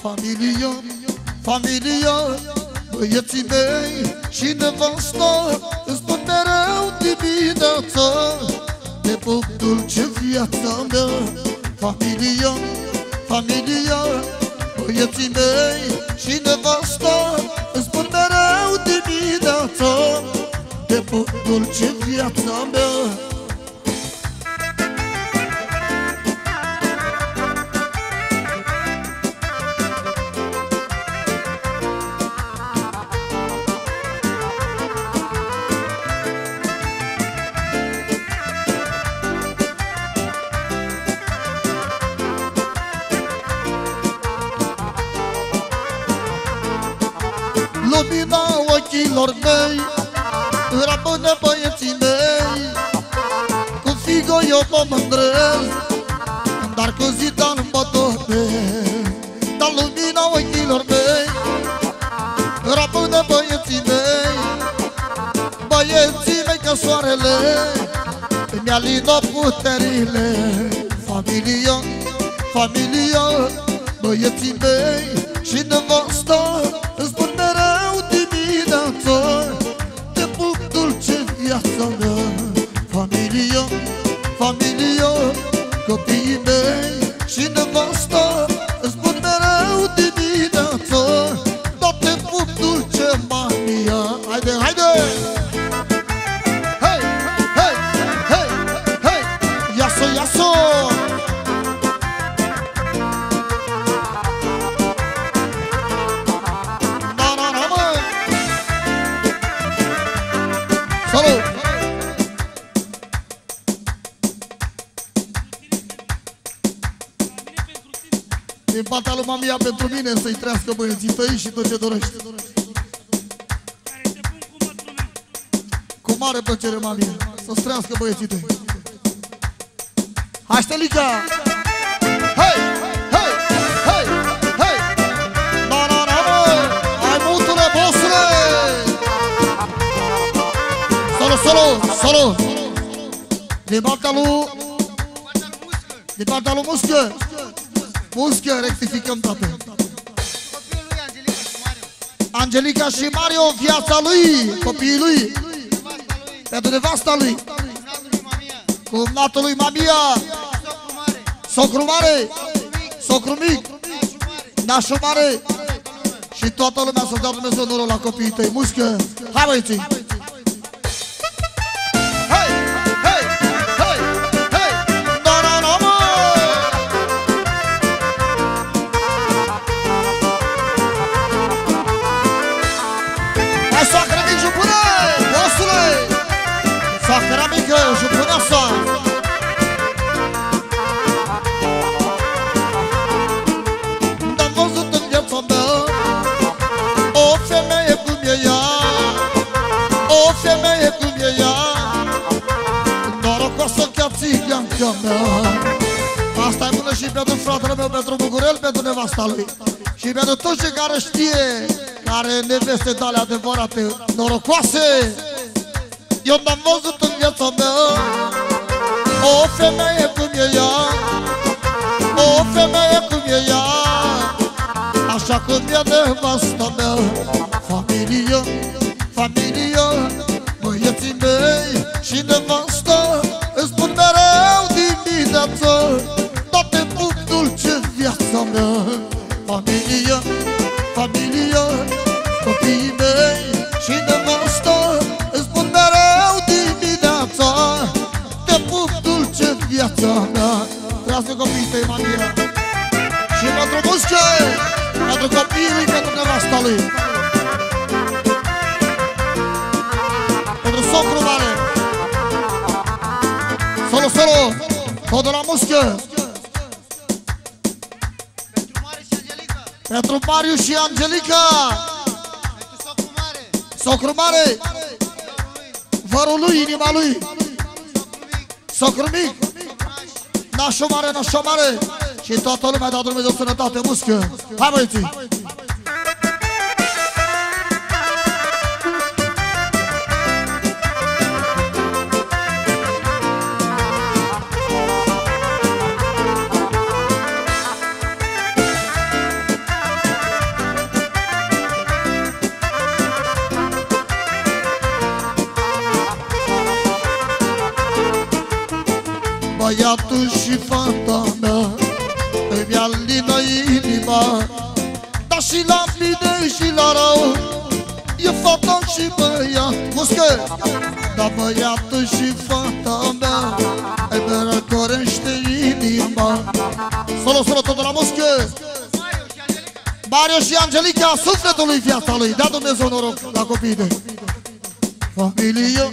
familia, familia, băieții mei și nevasta îmi spun mereu dimineața, te pup dulce viața mea. Familia, familia, băieții mei și nevasta îmi spun mereu dimineața, te pup dulce viața mea. Lumina ochilor mei rămâne băieții mei, cu figo eu mă mândresc, dar cu Zidane mă doresc. Dar lumina ochilor mei rămâne băieții mei, băieții mei ca soarele îmi alină puterile. Familia, familia, băieții mei și nevasta îmi spun mereu dimineața, te pup dulce viața mea. Familia, familia, copiii mei și nevasta îmi spun mereu dimineața, da te pup dulce mania. Haide, haide! Hei, hei, hei, hei! Ia-so, ia-so! Salut! Din partea lui mamia pentru mine, să-i trească băieții tăi și tot ce dorești. Cu mare plăcere, mamie, să-ți trească băieții tăi. Hai, Stelica! Hei! Hei! Hei! Hei! Na, na, na, mă! Hai, mutule, bossule! Solo, solo, solo! Din partea lui... Din partea lui Muscă! Muscă, rectificăm, tată! Angelica și Mario, viața lui, copiii lui, pentru nevasta lui, cumnatul lui Mamia, socru mare, socru mic, nașul mare și toată lumea să dea Dumnezeu norul la copiii tăi. Muscă, hai băieții! Hei, hei, hei, hei, da, da, da, mă! Hai, soacră mic, jupâne, bossule! Soacră mică, jupâneasa! N-am văzut în viața mea o femeie cum e ea, o femeie cum e ea, norocoasă ca țiganca mea. Asta e bună și pentru fratele meu, pentru Bucurel, pentru nevasta lui și pentru toți cei care știe, care neveste de alea adevărate, norocoase. Eu n-am văzut în viața mea o femeie cum e ea, o femeie cum e ea, așa cum e nevasta mea. Familia, familia, băieții mei și nevasta îmi spun mereu dimineața, da te pup dulce viața mea. Familia, familia, copiii mei și nevasta îmi spun mereu dimineața, te pup dulce viața mea. Trească copiii tăi, Mamia, și pentru Muscă, pentru copiii lui, pentru nevasta lui, pentru socru mare. Solo, solo, tot de la Muscă. Pentru Mariu și Angelica. Pentru socru mare. Vărul lui, inima lui. Socru mic. Nașul mare, nașul mare. Și toată lumea dă Dumnezeu sănătate, Muscă. Hai băieții! băiatul și fata mea îmi alină inima, dar și la bine și la rău e fata și băiat. Muscă! Dar băiatul și fata mea îmi răcorește inima. Solo, solo, tot la muscă! Mario și Angelica, sufletul lui, viața lui. Dea Dumnezeu noroc la copiii de familie,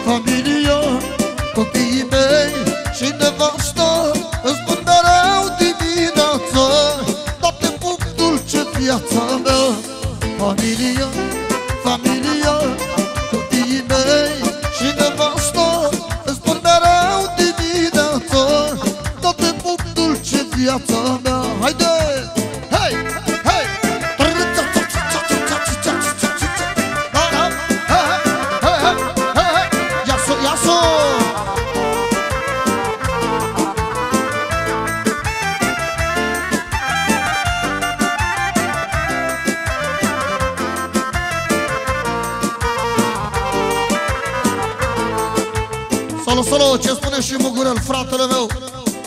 familie, copiii mei și nevastă îmi spun mereu dimineața: toate pup dulce viața mea. Familie, familie, copiii mei și nevastă îmi spun mereu dimineața: toate pup dulce viața mea. Haide! Hei! Hei! Ia-so, ia-so! Solo, solo, ce spune și Mugurel, fratele meu?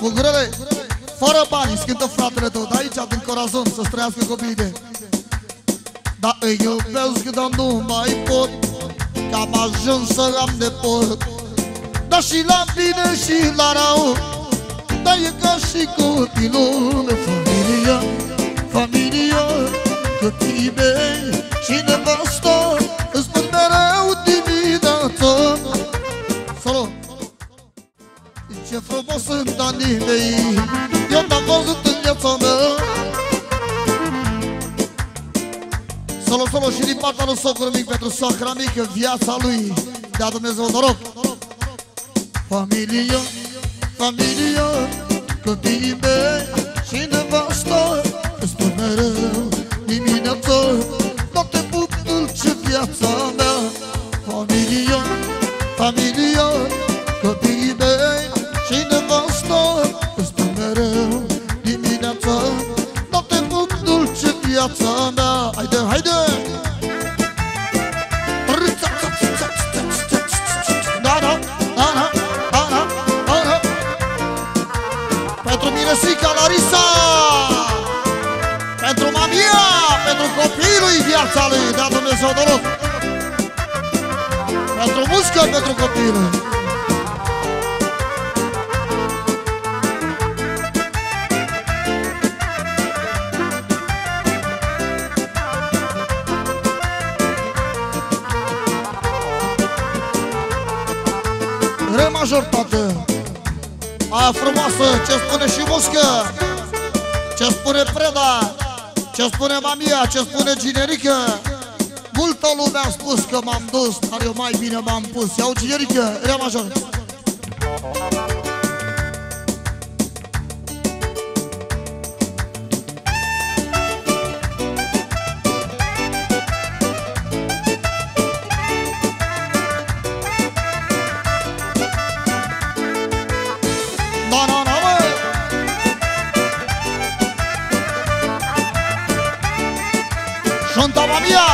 Mugurele, fără bani, scântă fratele tău, de aici, din Corazon, să-ți trăiască copiii de. Dar îi iubesc, dar nu mai pot, că am ajuns să am nepot. Dar și la bine și la rău, dar e ca și copilul meu. Familia, familia, copiii mei și nevastă îmi spun mereu dimineața. Solo! Ce frumos sunt anii mei, eu n-am văzut în viața mea. Solo, solo și din partea lui socrul mic pentru soacra mică, viața lui, dea Dumnezeu noroc. Familia, familia, copiii mei și nevastă îmi spun mereu dimineața: toate pup dulce viața mea. Familia, familia, copiii mei și nevastă îmi spun mereu dimineața: toate pup dulce viața mea. Haide, haide! Da, da, da, da, da, da, da. Pentru Miresica, Larisa, pentru mamia, pentru copilul viața lui, dea Dumnezeu noroc. Pentru muscă, pentru copilul. Re major, tată. Aia frumoasă, ce spune și muscă, ce spune Preda, ce spune mamia, ce spune Ginerică. Multă lume a spus că m-am dus, dar eu mai bine m-am pus. Iau Ginerică, Re major. Santa Maria!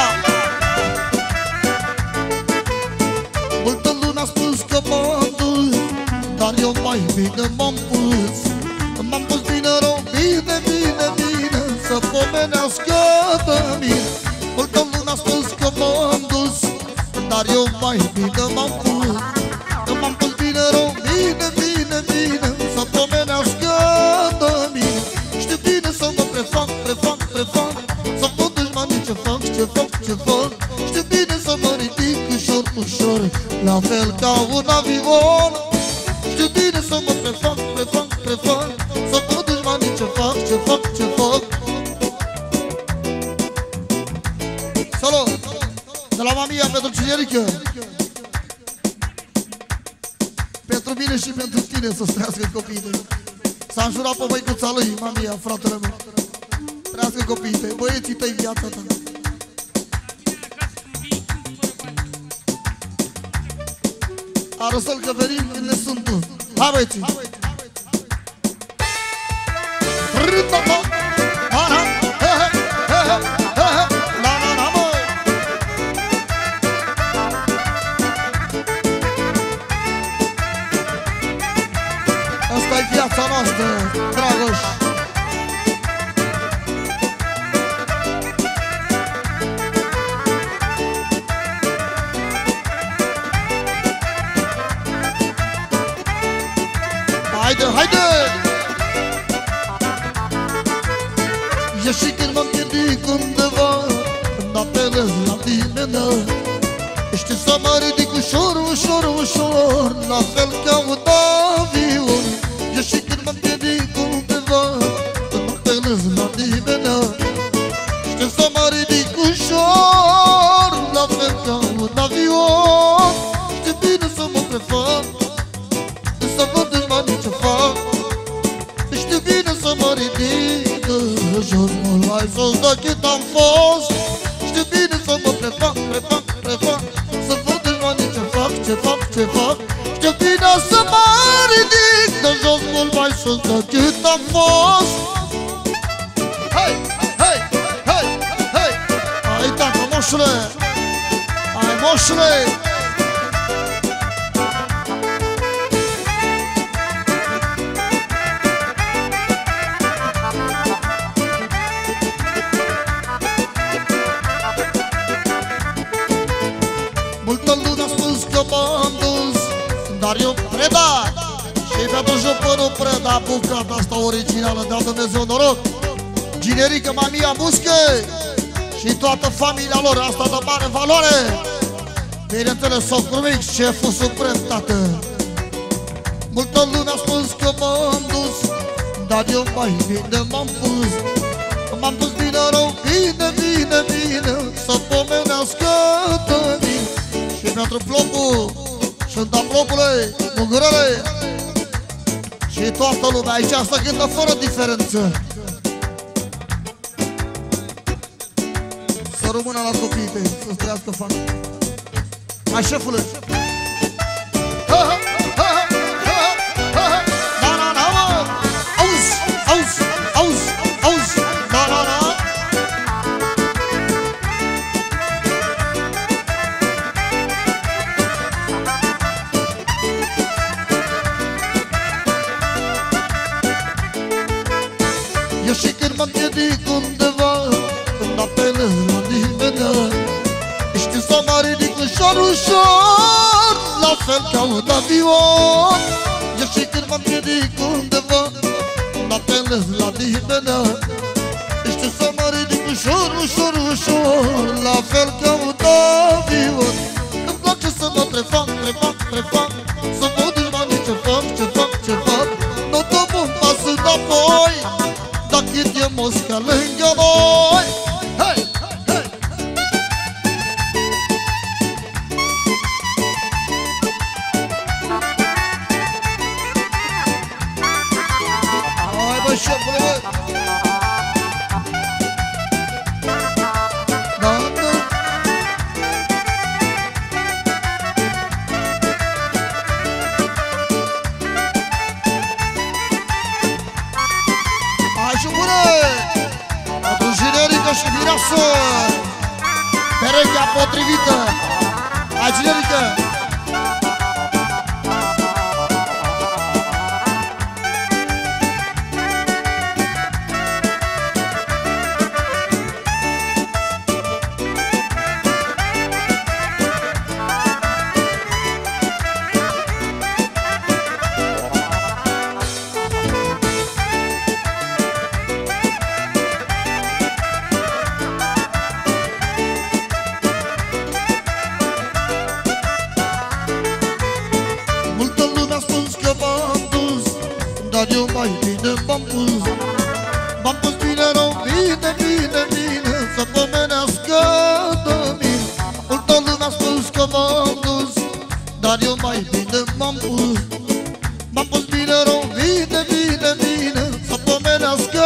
Multă lume a spus că m-am dus, dar eu mai bine m-am pus. M-am pus bine rău, bine, bine, bine, să pomenească de mine. Multă lume a spus că m-am dus, dar eu mai bine m-am pus. M-am pus bine rău, bine, bine, bine, să pomenească de mine. Știu bine să mă prefac, prefac, prefac, să pot dușmanii ce fac, ce fac, ce fac. Știu bine să mă ridic ușor, ușor, la fel ca un avion. Știu bine să mă prefac, prefac, prefac, să pot dușmanii ce fac, ce fac, ce fac. Salut! De la mamia pentru Cinerică, pentru mine și pentru tine să-ți trăiască copiii tăi. S-a înjurat pe băicuța lui, mamia, fratele meu. Trăiască copiii tăi, băieții tăi, viața ta. Arăsăl că venim când ne sunt tu. Hai băieții! Râta-ta! Ana! He-he! He-he! He-he! Na-na-na, măi! Eu și când mă împiedic undeva, când apelez la tine, da, știu să mă ridic ușor, ușor, ușor, la fel ca un avion. Eu și când mă împiedic undeva, când apelez la tine, da, știu să mă ridic ușor, la fel ca un avion. Știu bine să mă prefac, să văd dușmanii ce fac. Știu bine să mă ridic jos, mult mai sus decât am fost. Știu bine să mă prefac, prefac, prefac, să văd dușmanii ce fac, ce fac, ce fac. Știu bine să mă ridic de jos, mult mai sus decât am fost. Hei, hei, hei, hei! Hai, tata, moșule! Hai, moșule! Multă lume a spus că m-am dus, dar eu predat. Și pentru jupărul predat bucata asta originală, dea Dumnezeu noroc. Ginerică, mamia Muscă și toată familia lor, asta de mare valoare. Bineînțeles, socru mic, șeful suprem, tată. Multă lume a spus că m-am dus, dar eu mai bine m-am pus. M-am pus bine rău, bine, bine, bine, să pomenească de mine. Și pentru plopul, Sfânta Plopule, Mugurele și toată lumea aici asta cântă fără diferență. Să rămână la copiii tăi, să-ți trăiască fană. Hai, șefule! Auzi, auzi, auzi, auzi, da, da, da. Eu și când mă împiedic undeva, când apelez la nimeni, știu să mă ridic ușor, ușor, la fel ca un avion. Eu și când mă împiedic undeva, când apelez la nimeni, știu să mă ridic ușor, ușor, ușor, la fel ca un avion. Îmi place să mă prefac, prefac, prefac, să văd dușmanii ce fac, ce fac, ce fac. Nu dăm un pas înapoi, dacă e mosca lângă noi. Hei, hei! Hai, bă, șefule, bă! Da, da! Hai, șefule! Pentru Generică și Mireasă, perechea potrivită. Hai, Generică! Dar eu mai bine m-am pus. M-am pus bine rău, bine, bine, bine, să pomenească de mine. Multă lume a spus că m-am dus, dar eu mai bine m-am pus. M-am pus bine rău, bine, bine, bine, să pomenească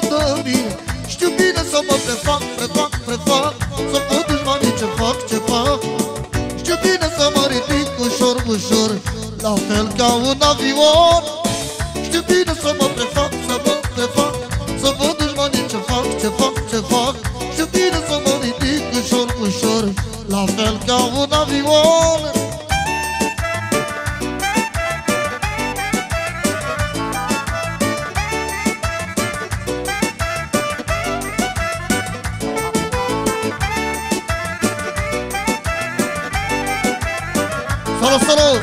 de mine. Știu bine să mă prefac, prefac, prefac, să văd dușmanii ce fac, ce fac. Știu bine să mă ridic ușor, ușor, la fel ca un avion. Știu bine să mă prefac, să mă prefac, să văd dușmanii ce fac, ce fac, ce fac. Știu bine să mă ridic ușor, ușor, la fel ca un avion. Salut, salut!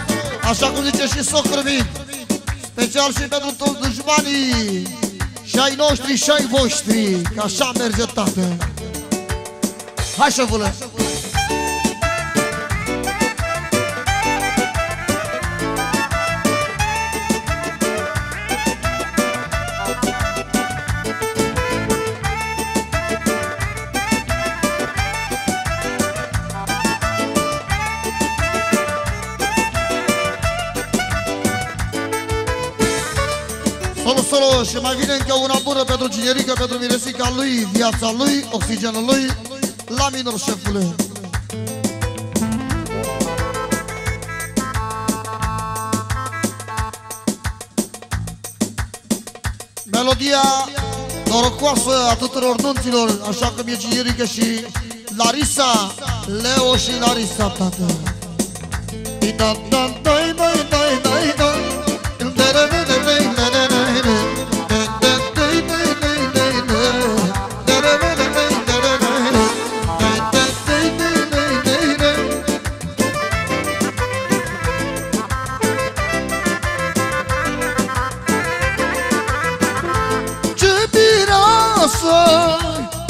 Așa cum zice și socrul mic, special și pentru toți dușmanii Și ai noștri și ai voștri, că așa merge, tată. Hai, șefule! Solo, și mai vine încă una bună pentru cinerică, pentru miresica lui, viața lui, oxigenul lui, la minor, șefule. Melodia norocoasă a tuturor nunților, așa cum e cinerică și Larisa, Leo și Larisa, tată.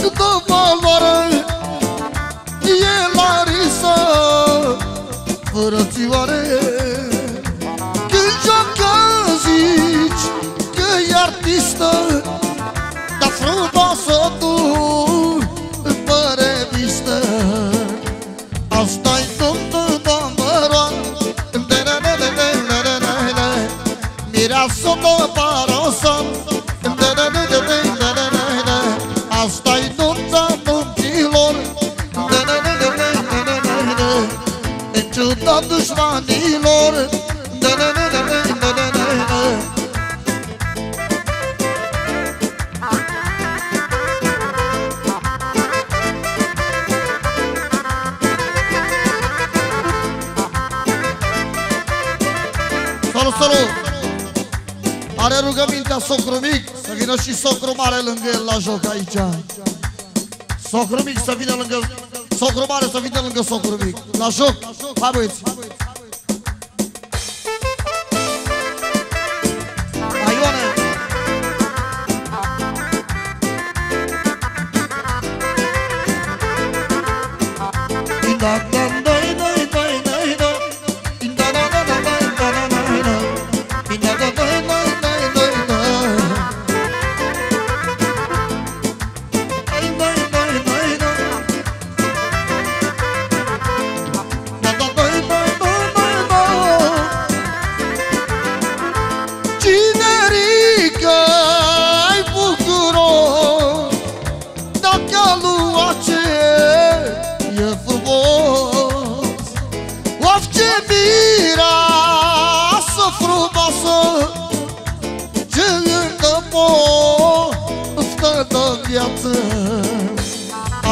Dă valoare, e Larisa, frățioare. Când joacă zici că e artistă, dar frumoasă tu pe revistă. Asta-i tot numărul, mireasă de parosan. Asta-i nunța nunților, în ciuda dușmanilor. Salut! Are rugămintea socru mic să vină și socru mare lângă el la joc aici. Socru mic să vină lângă socru mare, să vină lângă socru mic la joc. Hai, băieți! Aioane!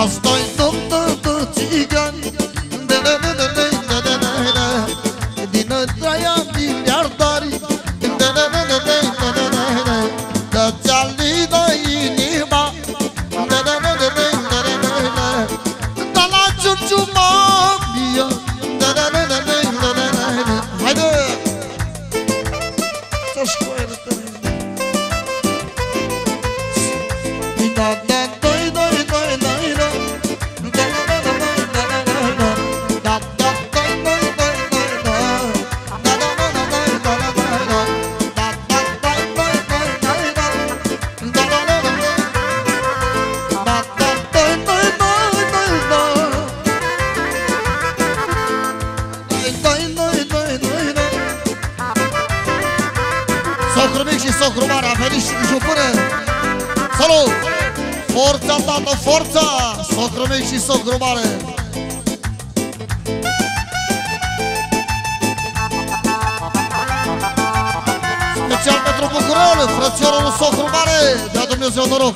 Asta-i domnă de țigani, din întreaia miliardari, dă-ți-a lină inima, da la ciuciuma mia. Haide! Să-și coeră pe mine. Socru mic și socru mare, a venit și jupâne. Salut! Forța, tată, forța! Socru mic și socru mare. Special pentru Bucurel, frățiorul socru mare. Dea Dumnezeu noroc!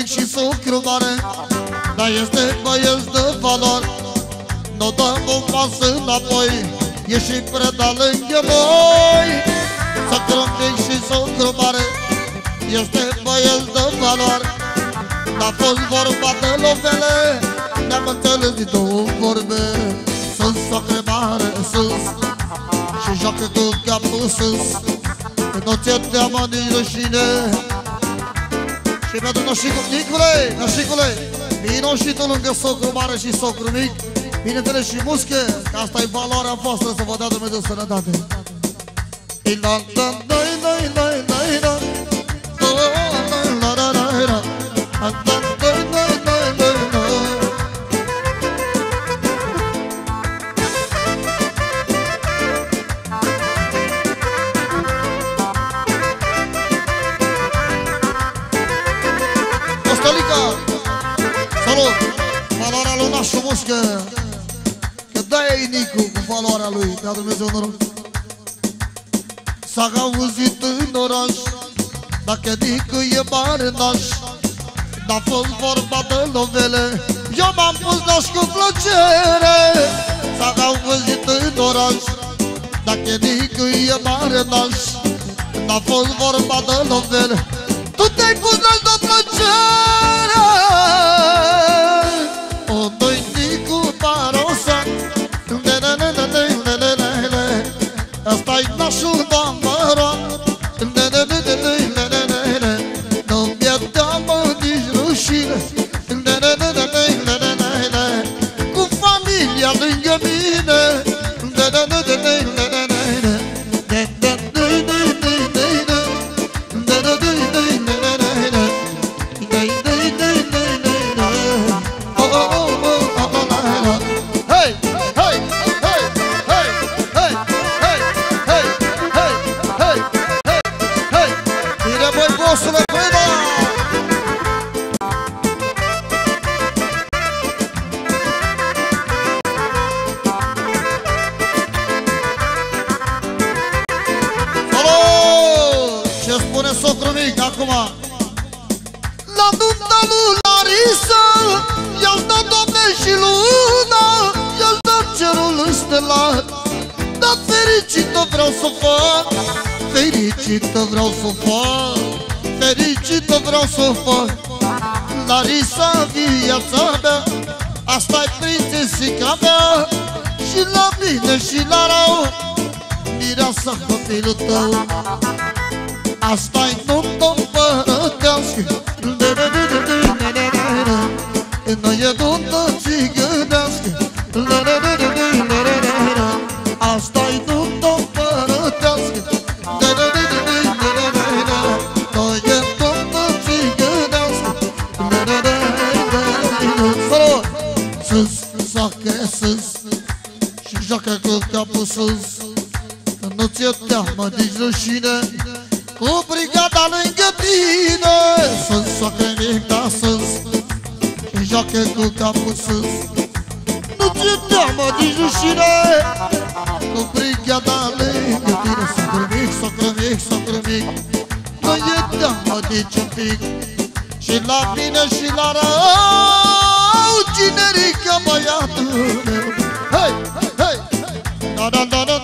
mic și socru mare, dar este băieț de valori. Nu dăm un pas înapoi, e și preda lângă noi. Socru mic și socru mare, este băieț de valori. N-a fost vorba de lovele, ne-am înțeles din două vorbe. Sus, socre mare, sus, și joacă cu capul sus. Nu ți-e teamă nici rușine. Și pentru Nicule, Nășicule, vino și tu lângă socru mare și socru mic. Bineînțeles și musche, că asta e valoarea voastră, să vă dea Dumnezeu sănătate. Salut! Valoarea lui Nașu Muscă, că dă-i Nicu cu valoarea lui, dea Dumnezeu noroc. S-a auzit în oraș, dacă Nicu e mare naș. N-a fost vorba de lovele, eu m-am pus naș cu plăcere. S-a auzit în oraș, dacă Nicu e mare naș. N-a fost vorba de lovele, tu te-ai pus naș de plăcere. O doi Nicu Parosan, ăsta-i nașul Bambaron. Nu mi-e teamă nici rușine, cu familia lângă mine. Socru mic, acum la nunta lui Larisa, i-aș da Doamne și luna, i-aș da cerul stelat. Dar fericită vreau să o fac, fericită vreau să o fac, fericită vreau să o fac. Larisa, viața mea, asta-i prințesica mea. Și la bine și la rău, mireasa copilul tău. Asta-i nuntă împărătească, nu e nuntă țigănească. Asta-i nuntă împărătească, nu e nuntă țigănească. Salut! Sus, soacă sus, și joacă cu capul sus. Nu ți-e teamă nici rușine, cu brigada lângă tine. Sunt soacră mic, da sus, și joacă cu capul sus. Nu ți-e teamă nici rușine, cu brigada lângă tine. Socră mic, socră mic, socră mic, nu e teamă nici un pic. Și la bine și la rău, cinerică băiatul meu. Hei, hei, da, da, da, da,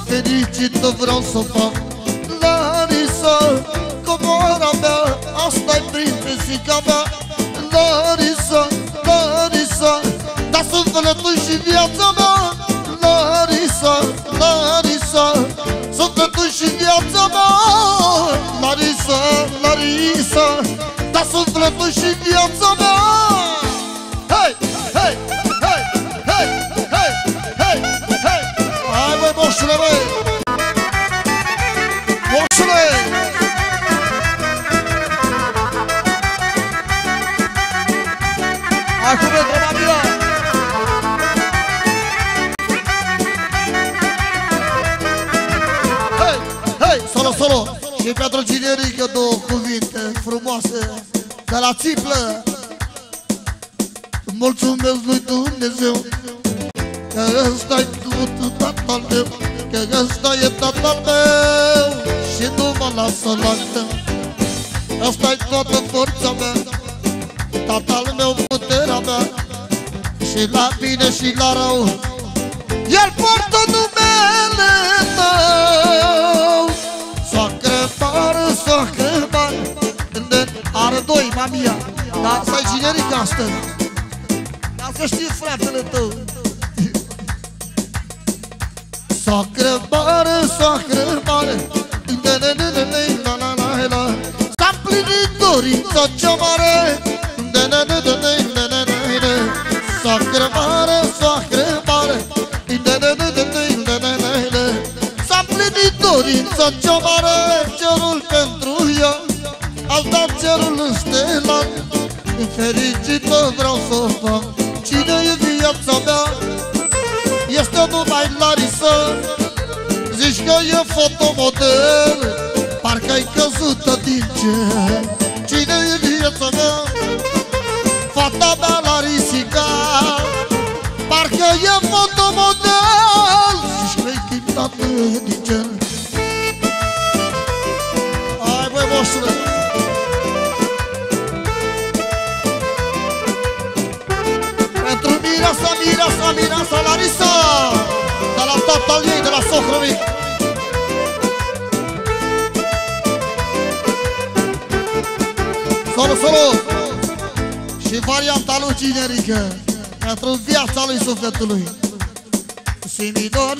fericită vreau să fac. Larisa, comora mea, asta-i prințesica mea. Larisa, Larisa, da sufletul și viața mea. Larisa, Larisa, sufletul și viața mea. Larisa, Larisa, da sufletul și viața mea. Hei! pentru Ginerică două cuvinte frumoase de la Țiplă. Mulțumesc lui Dumnezeu că ăsta-i tatăl meu, că ăsta e tatăl meu și nu mă lasă la tău. Ăsta-i toată forța mea, tatăl meu puterea mea, și la bine și la rău el poartă numele tău. Soacră mare, soacră mare, are doi, mamia, dar asta-i Ginerică astăzi. Dar să știi fratele tău. Soacră mare, soacră mare, s-a împlinit dorința cea mare. Soacră mare, soacră mare, s-a împlinit dorința cea mare. Cerul pentru ea a dat cerul înstelat, fericită vreau să o fac. Cine e viața mea? Este numai Larisa. Zici că e fotomodel, parcă-i căzută din cer. Cine e viața mea? Fata mea Larisica, parcă e fotomodel. Zici că-i chiptată din cer. Hai băi moșule! Pentru Mireasa Larisa, de la tatăl ei, de la socrul mic. Solo! Și varianta lui Ginerică, pentru viața lui sufletului. Si minor,